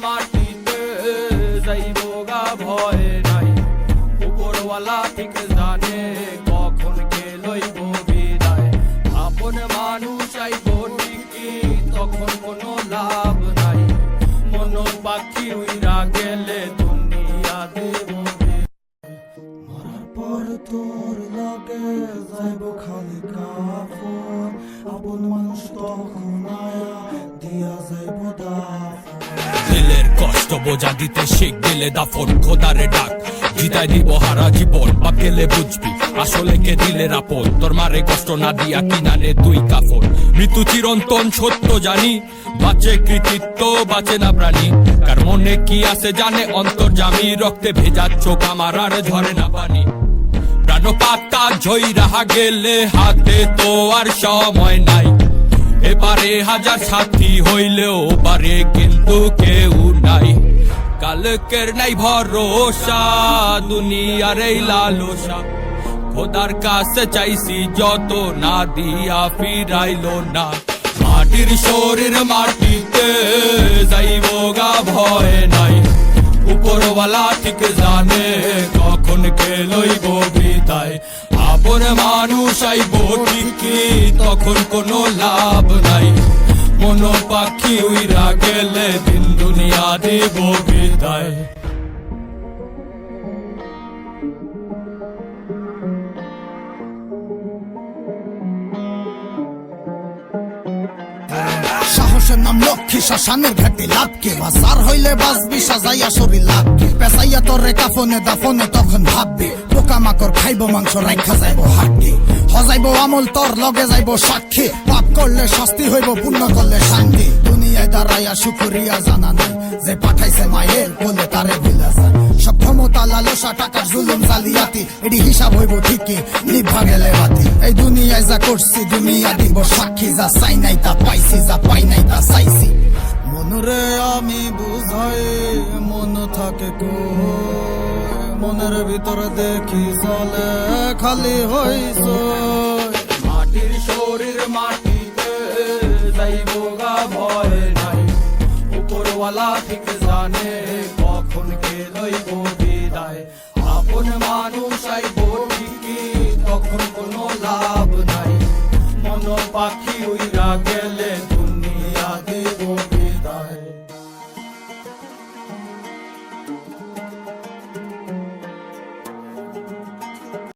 মাটিতে যাইব গা ভয় নাই, উপরওয়ালা ঠিক জানে কখন কে লইব বিদায়। আপন মানুষ আইব ঠিকই তখন কোনো লাভ নাই, মন পাখি উইরা গেলে দুনিয়া দেব। মরার পর তোর লাগে যাইব খালি কাফন, আপন মানুষ তখন আয়া দিয়া যাইব দাফন। দিলের কষ্ট বোঝা দিতে শিখ দিলে দাফন, খোদারে ডাক জিতাই দিব হারা জীবন। বাপ গেলে বুঝবি আসলে কে দিলের আপন, তোর মারে কষ্ট না দিয়া কিনানে তুই কাফন। মৃত্যু চিরন্তন সত্য জানি, বাঁচে কৃতিত্ব বাঁচে না প্রাণী। কার মনে কি আছে জানে অন্তর্যামী, রক্তে ভেজা চোখ আমার আর ঝরে না পানি। প্রাণ পাতা ঝই রাহা গেলে হাতে তো আর সময় নাই, এবারে হাজার সাথী হইলেও পারে কিন্তু কেউ নাই। কালকের নাই ভরসা দুনিয়ার এই লালসা, খোদার কাছে চাইছি যত না দিয়া ফিরাইলো না। মাটির শরীর মাটিতে যাইব গা ভয় নাই, উপরওয়ালা ঠিক জানে কখন কে লইব বিদায়। আপন মানুষ আইব ঠিকই তখন কোনো লাভ নাই, মন পাখি উইরা গেলে দিন দুনিয়া দেব বিদায়। সাহসের নাম লক্ষ্মী, শ্মশানের ঘাটে লাভকে বাজার হইলে বাঁচবি সাজাইয়া শরীর লাভকে। পেশাইয়া তোরে কাফনে দাফনে তখন ভাববি, পোকামাকড় খাইব মাংস রাইখা যাইব হাড্ডি। হজাইব আমল তোর লগে যাইব সাক্ষী, পাপ করলে শাস্তি হইব পুণ্য করলে শান্তি। দুনিয়ায় দাঁড়াইয়া শুকরিয়া জানা নাই, যে পাঠাইছে মায়ের বলে তারে ভুলা যায়। সব ক্ষমতা লালসা টাকার জুলুম জালিয়াতি, এটি হিসাব হইব ঠিকই নিভা গেলে বাতি। এই দুনিয়ায় যা করছি দুনিয়া দিব সাক্ষী, যা চাই নাই তা পাইছি, যা পাই নাই তা চাইছি। মনরে আমি বুঝাই মন থাকে কই, মনের ভিতরে দেখি চলে খালি হইছ। মাটির শরীর মাটিতে যাইব গা ভয় নাই, উপরওয়ালা ঠিক জানে কখন কে লইব বিদায়। আপন মানুষ আইব ঠিকই তখন কোনো লাভ নাই, মন পাখি উইরা গেলে